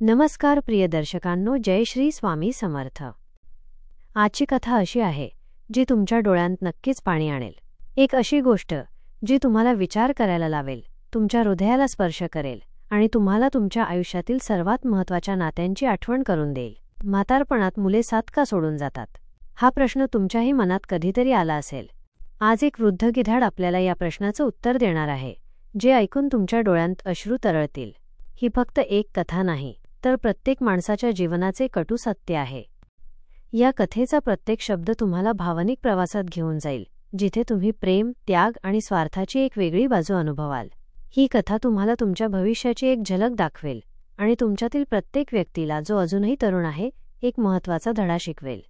नमस्कार प्रिय दर्शकांनो, जय श्री स्वामी समर्थ। आजची कथा अशी आहे जी तुमच्या डोळ्यांत नक्कीच पाणी आणेल। एक अशी गोष्ट जी तुम्हाला विचार करायला लावेल, तुमच्या हृदयाला स्पर्श करेल आणि तुम्हाला तुमच्या आयुष्यातील सर्वात महत्त्वाच्या नात्यांची आठवण करून देईल। म्हातारपणात मुले साथ का सोडून जातात, हा प्रश्न तुमच्याही मनात कधीतरी आला असेल। आज एक वृद्ध गिधाड आपल्याला या प्रश्नाचं उत्तर देणार आहे, जे ऐकून तुमच्या डोळ्यांत अश्रू तरळतील। ही फक्त एक कथा नाही, तर प्रत्येक माणसाच्या जीवनाचे कटू सत्य आहे। या कथेचा प्रत्येक शब्द तुम्हाला भावनिक प्रवासात घेऊन जाईल, जिथे तुम्ही प्रेम, त्याग आणि स्वार्थाची एक वेगळी बाजू अनुभवाल। ही कथा तुम्हाला तुमच्या भविष्याची एक झलक दाखवेल आणि तुमच्यातील प्रत्येक व्यक्तीला, जो अजूनही तरुण आहे, एक महत्त्वाचा धडा शिकवेल।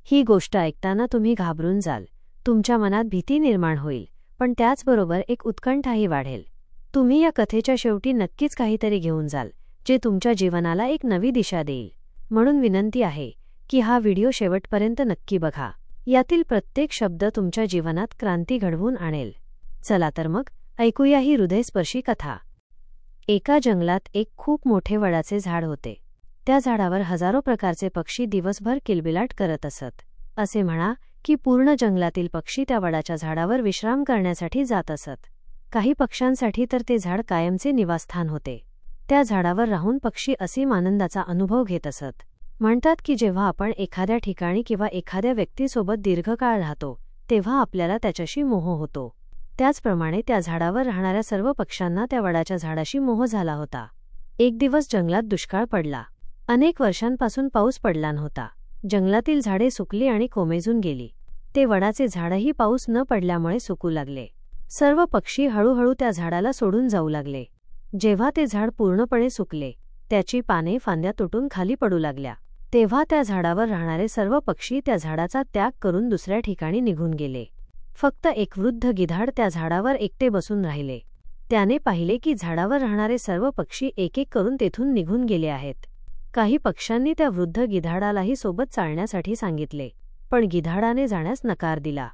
ही गोष्ट ऐकताना तुम्ही घाबरून जाल, तुमच्या मनात भीती निर्माण होईल, पण त्याचबरोबर एक उत्कंठाही वाढेल। तुम्ही या कथेच्या शेवटी नक्कीच काहीतरी घेऊन जाल, जे तुमच्या जीवनाला एक नवी दिशा देईल। म्हणून विनंती आहे की हा व्हिडिओ शेवटपर्यंत नक्की बघा। यातील प्रत्येक शब्द तुमच्या जीवनात क्रांती घडवून आणेल। चला तर मग ऐकूया ही हृदयस्पर्शी कथा। एका जंगलात एक खूप मोठे वडाचे झाड होते। त्या झाडावर हजारो प्रकारचे पक्षी दिवसभर किलबिलाट करत असत। असे म्हणा की पूर्ण जंगलातील पक्षी त्या वडाच्या झाडावर विश्राम करण्यासाठी जात असत। काही पक्ष्यांसाठी तर ते झाड कायमचे निवासस्थान होते। त्या झाडावर राहून पक्षी असीम आनंदाचा अनुभव घेत असत। म्हणतात की जेव्हा आपण एखाद्या ठिकाणी किंवा एखाद्या व्यक्तीसोबत दीर्घकाळ राहतो, तेव्हा आपल्याला त्याच्याशी मोह होतो। त्याचप्रमाणे त्या झाडावर राहणाऱ्या सर्व पक्ष्यांना त्या वडाच्या झाडाशी मोह झाला होता। एक दिवस जंगलात दुष्काळ पडला। अनेक वर्षांपासून पाऊस पडला नव्हता। जंगलातील झाडे सुकली आणि कोमेजून गेली। ते वडाचे झाडही पाऊस न पडल्यामुळे सुकू लागले। सर्व पक्षी हळूहळू त्या झाडाला सोडून जाऊ लागले। जेव्हा ते झाड पूर्णपणे सुकले, त्याची पाने फांद्या तुटून खाली पडू लागल्या, तेव्हा त्या झाडावर राहणारे सर्व पक्षी त्या झाडाचा त्याग करून दुसऱ्या ठिकाणी निघून गेले। फक्त एक वृद्ध गिधाड त्या झाडावर एकटे बसून राहिले। त्याने पाहिले की झाडावर राहणारे सर्व पक्षी एक एक करून तेथून निघून गेले आहेत। काही पक्ष्यांनी त्या वृद्ध गिधाडालाही सोबत चालण्यासाठी सांगितले, पण गिधाडाने जाण्यास नकार दिला।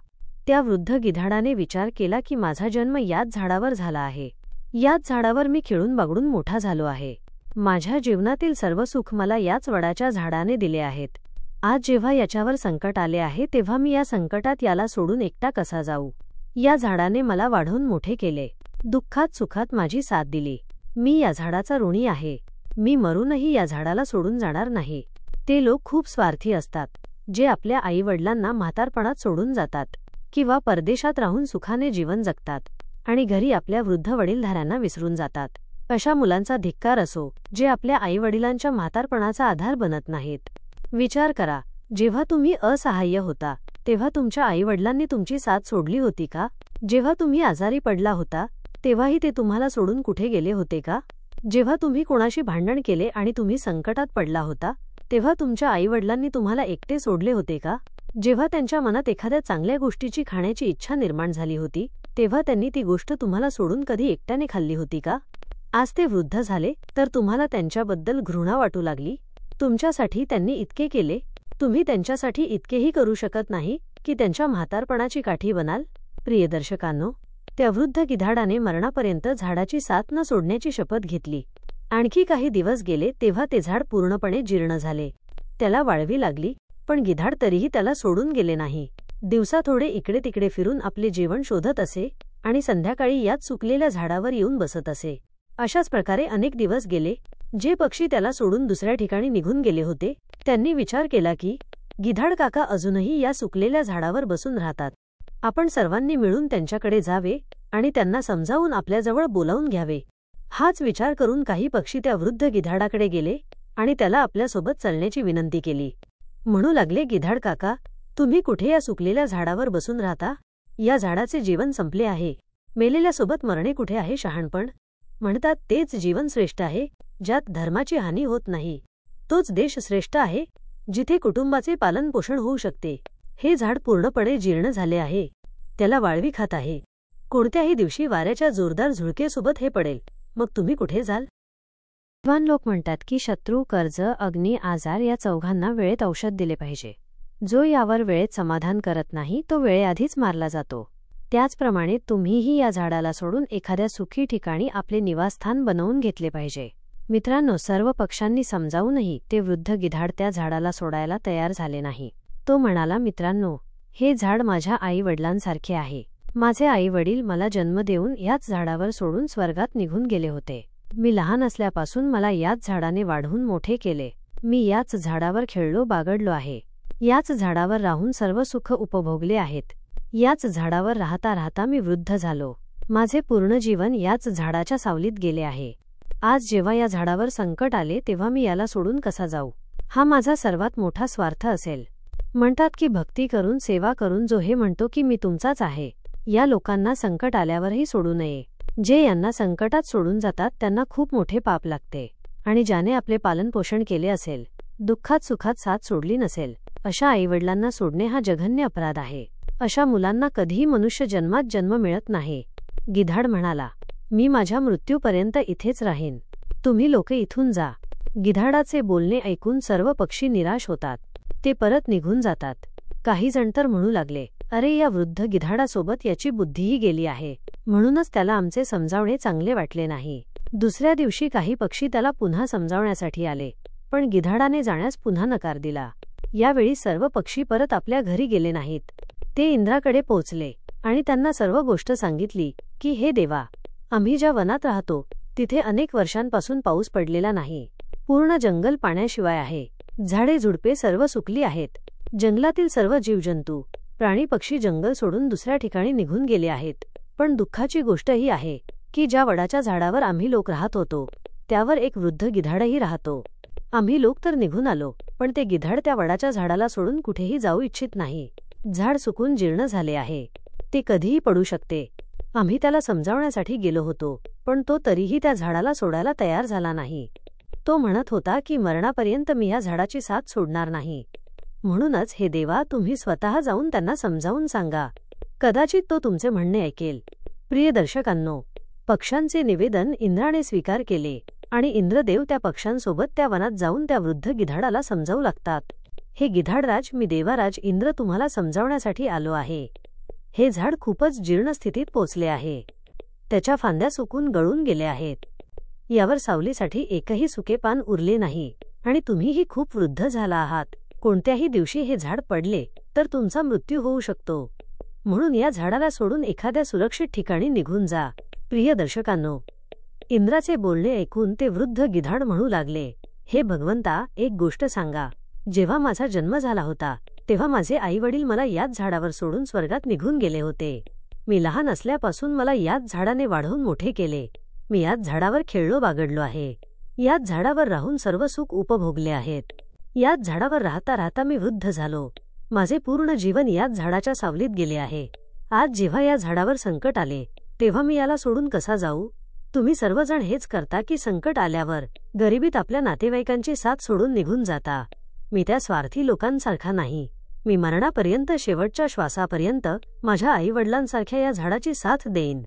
त्या वृद्ध गिधाडाने विचार केला की माझा जन्म याच झाडावर झाला आहे। याच झाडावर मी खेळून बागडून मोठा झालो आहे। माझ्या जीवनातील सर्व सुख मला याच वडाच्या झाडाने दिले आहेत। आज जेव्हा याच्यावर संकट आले आहे, तेव्हा मी या संकटात याला सोडून एकटा कसा जाऊ? या झाडाने मला वाढवून मोठे केले, दुःखात सुखात माझी साथ दिली। मी या झाडाचा ऋणी आहे। मी मरूनही या झाडाला सोडून जाणार नाही। ते लोक खूप स्वार्थी असतात, जे आपल्या आईवडिलांना म्हातारपणात सोडून जातात किंवा परदेशात राहून सुखाने जीवन जगतात आणि घरी आपल्या वृद्ध वडीलधाऱ्यांना विसरून जातात। अशा मुलांचा धिक्कार असो, जे आपल्या आईवडिलांच्या म्हातारपणाचा आधार बनत नाहीत। विचार करा, जेव्हा तुम्ही असहाय्य होता, तेव्हा तुमच्या आईवडिलांनी तुमची साथ सोडली होती का? जेव्हा तुम्ही आजारी पडला होता, तेव्हाही ते तुम्हाला सोडून कुठे गेले होते का? जेव्हा तुम्ही कोणाशी भांडण केले आणि तुम्ही संकटात पडला होता, तेव्हा तुमच्या आईवडिलांनी तुम्हाला एकटे सोडले होते का? जेव्हा त्यांच्या मनात एखाद्या चांगल्या गोष्टीची खाण्याची इच्छा निर्माण झाली होती, तेव्हा त्यांनी ती गोष्ट तुम्हाला सोडून कधी एकट्याने खाल्ली होती का? आज ते वृद्ध झाले तर तुम्हाला त्यांच्याबद्दल घृणा वाटू लागली? तुमच्यासाठी त्यांनी इतके केले, तुम्ही त्यांच्यासाठी इतकेही करू शकत नाही की त्यांच्या म्हातारपणाची काठी बनाल? प्रिय दर्शकांनो, त्या वृद्ध गिधाडाने मरणापर्यंत झाडाची साथ न सोडण्याची शपथ घेतली। आणखी काही दिवस गेले तेव्हा ते झाड पूर्णपणे जीर्ण झाले। त्याला वाळवी लागली, पण गिधाड तरीही त्याला सोडून गेले नाही। दिवसा थोडे इकडे तिकडे फिरून आपले जेवण शोधत असे आणि संध्याकाळी याच सुकलेल्या झाडावर येऊन बसत असे। अशाच प्रकारे अनेक दिवस गेले। जे पक्षी त्याला सोडून दुसऱ्या ठिकाणी निघून गेले होते, त्यांनी विचार केला की गिधाड काका अजूनही या सुकलेल्या झाडावर बसून राहतात। आपण सर्वांनी मिळून त्यांच्याकडे जावे आणि त्यांना समजावून आपल्याजवळ बोलावून घ्यावे। हाच विचार करून काही पक्षी त्या वृद्ध गिधाडाकडे गेले आणि त्याला आपल्यासोबत चलण्याची विनंती केली। म्हणू लागले, गिधाड काका, तुम्ही कुठे या सुकलेल्या झाडावर बसून राहता? या झाडाचे जीवन संपले आहे। मेलेल्यासोबत मरणे कुठे आहे शहाणपण? म्हणतात तेच जीवन श्रेष्ठ आहे, ज्यात धर्माची हानी होत नाही। तोच देश श्रेष्ठ आहे, जिथे कुटुंबाचे पालन पोषण होऊ शकते। हे झाड पूर्णपणे जीर्ण झाले आहे। त्याला वाळवी खात आहे। कोणत्याही दिवशी वाऱ्याच्या जोरदार झुळकेसोबत हे पडेल, मग तुम्ही कुठे जाल? विद्वान लोक म्हणतात की शत्रू, कर्ज, अग्नी, आजार या चौघांना वेळेत औषध दिले पाहिजे। जो यावर वेळेत समाधान करत नाही, तो वेळेआधीच मारला जातो। त्याचप्रमाणे तुम्हीही या झाडाला सोडून एखाद्या सुखी ठिकाणी आपले निवासस्थान बनवून घेतले पाहिजे। मित्रांनो, सर्व पक्ष्यांनी समजावूनही ते वृद्ध गिधाड त्या झाडाला सोडायला तयार झाले नाही. तो म्हणाला, मित्रांनो, हे झाड माझ्या आई-वडिलांसारखे आहे. माझे आई-वडील मला जन्म देऊन याच झाडावर सोडून स्वर्गात निघून गेले होते. मी लहान असल्यापासून मला याच झाडाने वाढवून मोठे केले. मी याच झाडावर खेळलो, बागडलो आहे. याच झाडावर राहून सर्व सुख उपभोगले आहेत. याच झाडावर राहता राहता मी वृद्ध झालो. माझे पूर्ण जीवन याच झाडाच्या सावलीत गेले आहे. आज जेव्हा या झाडावर संकट आले तेव्हा मी याला सोडून कसा जाऊ? हा माझा सर्वात मोठा स्वार्थ असेल. म्हणतात की भक्ती करून, सेवा करून जो हे म्हणतो की मी तुमचाच आहे, या लोकांना संकट आल्यावरही सोडू नये. जे यांना संकटात सोडून जातात त्यांना खूप मोठे पाप लागते. आणि ज्याने आपले पालनपोषण केले असेल, दुःखात सुखात साथ सोडली नसेल, अशा आईवडिलांना सोडणे हा जघन्य अपराध आहे. अशा मुलांना कधीही मनुष्य जन्मात जन्म मिळत नाही. गिधाड म्हणाला, मी माझ्या मृत्यूपर्यंत इथेच राहीन. तुम्ही लोक इथून जा. गिधाडाचे बोलणे ऐकून सर्व पक्षी निराश होतात. ते परत निघून जातात. काही जण तर म्हणू लागले, अरे, या वृद्ध गिधाडासोबत याची बुद्धीही गेली आहे, म्हणूनच त्याला आमचे समजावणे चांगले वाटले नाही. दुसऱ्या दिवशी काही पक्षी त्याला पुन्हा समजावण्यासाठी आले, पण गिधाडाने जाण्यास पुन्हा नकार दिला. यावेळी सर्व पक्षी परत आपल्या घरी गेले नाहीत. ते इंद्राकडे पोहोचले आणि त्यांना सर्व गोष्ट सांगितली की हे देवा, आम्ही ज्या वनात राहतो तिथे अनेक वर्षांपासून पाऊस पडलेला नाही. पूर्ण जंगल पाण्याशिवाय आहे. झाडे झुडपे सर्व सुकली आहेत. जंगलातील सर्व जीवजंतू, प्राणी पक्षी जंगल सोडून दुसऱ्या ठिकाणी निघून गेले आहेत. पण दुःखाची गोष्ट ही आहे की ज्या वडाच्या झाडावर आम्ही लोक राहत होतो त्यावर एक वृद्ध गिधाडही राहतो. आम्ही लोक तर निघून आलो, पण ते गिधाड त्या वडाच्या झाडाला सोडून कुठेही जाऊ इच्छित नाही. झाड सुकून जीर्ण झाले आहे. ते कधीही पडू शकते. आम्ही त्याला समजावण्यासाठी गेलो होतो, पण तो तरीही त्या झाडाला सोडायला तयार झाला नाही. तो म्हणत होता की मरणापर्यंत मी या झाडाची साथ सोडणार नाही. म्हणूनच हे देवा, तुम्ही स्वतः जाऊन त्यांना समजावून सांगा. कदाचित तो तुमचे म्हणणे ऐकेल. प्रिय दर्शकांनो, पक्ष्यांचे निवेदन इंद्राने स्वीकार केले आणि इंद्रदेव त्या पक्ष्यांसोबत त्या वनात जाऊन त्या वृद्ध गिधाडाला समजावू लागतात. हे गिधाडराज, मी देवाराज इंद्र तुम्हाला समजावण्यासाठी आलो आहे. हे झाड खूपच जीर्ण स्थितीत पोचले आहे. त्याच्या फांद्या सुकून गळून गेल्या आहेत. यावर सावलीसाठी एकही सुके पान उरले नाही आणि तुम्हीही खूप वृद्ध झाला आहात. कोणत्याही दिवशी हे झाड पडले तर तुमचा मृत्यू होऊ शकतो. म्हणून या झाडाला सोडून एखाद्या सुरक्षित ठिकाणी निघून जा. प्रिय दर्शकांनो, इंद्राचे बोलणे ऐकून ते वृद्ध गिधाड म्हणू लागले, हे भगवंता, एक गोष्ट सांगा. जेव्हा माझा जन्म झाला होता तेव्हा माझे आईवडील मला याच झाडावर सोडून स्वर्गात निघून गेले होते. मी लहान असल्यापासून मला याच झाडाने वाढवून मोठे केले. मी याच झाडावर खेळलो, बागडलो आहे. याच झाडावर राहून सर्व सुख उपभोगले आहेत. याच झाडावर राहता राहता मी वृद्ध झालो. माझे पूर्ण जीवन याच झाडाच्या सावलीत गेले आहे. आज जेव्हा या झाडावर संकट आले तेव्हा मी याला सोडून कसा जाऊ? तुम्ही सर्वजण हेच करता की संकट आल्यावर गरिबीत आपल्या नातेवाईकांची साथ सोडून निघून जाता. मी त्या स्वार्थी लोकांसारखा नाही. मी मरणापर्यंत, शेवटच्या श्वासापर्यंत माझ्या आईवडिलांसारख्या या झाडाची साथ देईन.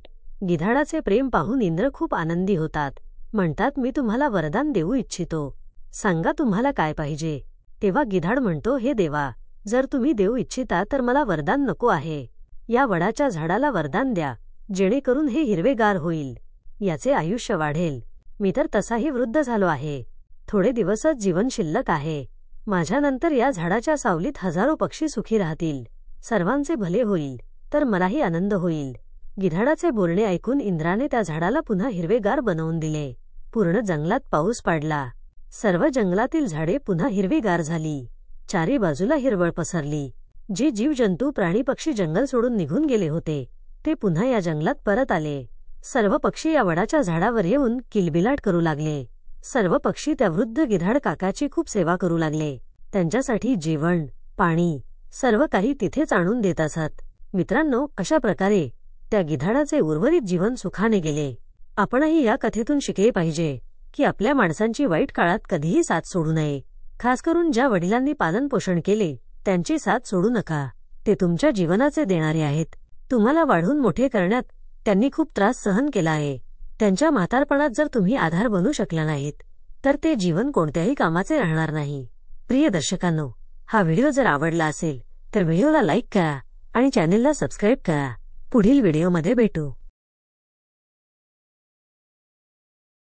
गिधाडाचे प्रेम पाहून इंद्र खूप आनंदी होतात. म्हणतात, मी तुम्हाला वरदान देऊ इच्छितो. सांगा तुम्हाला काय पाहिजे? तेव्हा गिधाड म्हणतो, हे देवा, जर तुम्ही देऊ इच्छिता तर मला वरदान नको आहे. या वडाच्या झाडाला वरदान द्या, जेणेकरून हे हिरवेगार होईल. याचे आयुष्य वाढेल. मी तर तसाही वृद्ध झालो आहे. थोडे दिवसच जीवन शिल्लक आहे. माझ्यानंतर या झाडाच्या सावलीत हजारो पक्षी सुखी राहतील. सर्वांचे भले होईल, तर मलाही आनंद होईल. गिधाडाचे बोलणे ऐकून इंद्राने त्या झाडाला पुन्हा हिरवेगार बनवून दिले. पूर्ण जंगलात पाऊस पडला. सर्व जंगलातील झाडे पुन्हा हिरवीगार झाली. चारी बाजूला हिरवळ पसरली. जे जीवजंतू, प्राणी पक्षी जंगल सोडून निघून गेले होते ते पुन्हा या जंगलात परत आले. सर्व पक्षी या वडाच्या झाडावर येऊन किलबिलाट करू लागले. सर्व पक्षी त्या वृद्ध गिधाड काकाची खूप सेवा करू लागले. त्यांच्यासाठी जेवण, पाणी सर्व काही तिथेच आणून देत असत. मित्रांनो, अशा प्रकारे त्या गिधाडाचे उर्वरित जीवन सुखाने गेले. आपणही या कथेतून शिकले पाहिजे की आपल्या माणसांची वाईट काळात कधीही साथ सोडू नये. खास करून ज्या वडिलांनी पालनपोषण केले त्यांची साथ सोडू नका. ते तुमच्या जीवनाचे देणारे आहेत. तुम्हाला वाढवून मोठे करण्यात त्यांनी खूप त्रास सहन केला आहे. त्यांच्या म्हातारपणात जर तुम्ही आधार बनू शकला नाहीत तर ते जीवन कोणत्याही कामाचे राहणार नाही. प्रिय दर्शकांनो, हा व्हिडिओ जर आवडला असेल तर व्हिडिओला लाईक करा आणि चॅनेलला सबस्क्राईब करा. पुढील व्हिडिओमध्ये भेटू.